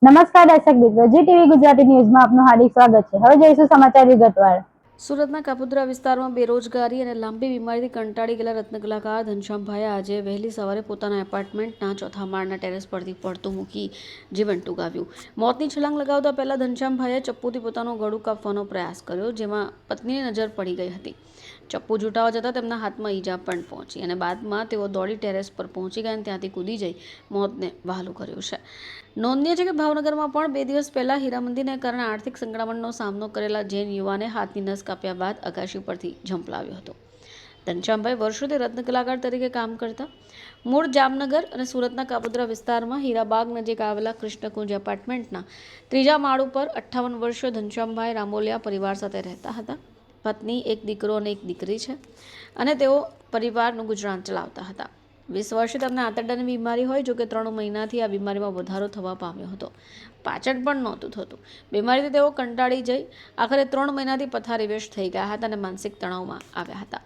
નમસ્કાર દર્શક મિત્રો, જી ટીવી ગુજરાતી ન્યૂઝમાં આપનું હાર્દિક સ્વાગત છે। હવે જોઈશું સમાચાર વિગતવાર। સુરતના કાપોદ્રા વિસ્તારમાં બેરોજગારી અને લાંબી બીમારીથી કંટાળી ગયેલા રત્નકલાકાર ઘનશ્યામભાઈએ આજે વહેલી સવારે પોતાના એપાર્ટમેન્ટના ચોથા માળના ટેરેસ પરથી પડતું મૂકી જીવન ટૂંકાવ્યું। મોતની છલાંગ લગાવતા પહેલા ઘનશ્યામભાઈએ ચપ્પુથી પોતાનું ગળું કાપવાનો પ્રયાસ કર્યો, જેમાં પત્નીની નજર પડી ગઈ હતી। ચપ્પુ ઝૂંટાવા જતાં તેમના હાથમાં ઈજા પણ પહોંચી અને બાદમાં તેઓ દોડી ટેરેસ પર પહોંચી ગયા અને ત્યાંથી કૂદી જઈ મોતને વહાલું કર્યું છે। નોંધનીય છે કે ભાવનગરમાં પણ 2 દિવસ પહેલા હીરામંદીને કારણે આર્થિક સંકળામણનો સામનો કરેલા જૈન યુવાને હાથની નસ કાપ્યા બાદ અગાશી પરથી ઝંપલાવ્યો હતો। ઘનશ્યામભાઈ વર્ષોથી રત્નકલાકાર તરીકે કામ કરતા મૂળ જામનગર અને સુરતના કાપોદ્રા વિસ્તારમાં હીરાબાગ નજીક આવેલા કૃષ્ણકુંજ એપાર્ટમેન્ટના 3જા માળ ઉપર 58 વર્ષીય ઘનશ્યામભાઈ રામોલિયા પરિવાર સાથે રહેતા હતા। પત્ની, એક દીકરો અને એક દીકરી છે અને તેઓ પરિવારનું ગુજરાન ચલાવતા હતા। 20 વર્ષે તેમને આંતરડાની બીમારી હોય, જોકે 3 મહિનાથી આ બીમારીમાં વધારો થવા પામ્યો હતો। પાચન પણ નહોતું થતું। બીમારીથી તેઓ કંટાળી જઈ આખરે 3 મહિનાથી પથારીવેશ થઈ ગયા હતા અને માનસિક તણાવમાં આવ્યા હતા।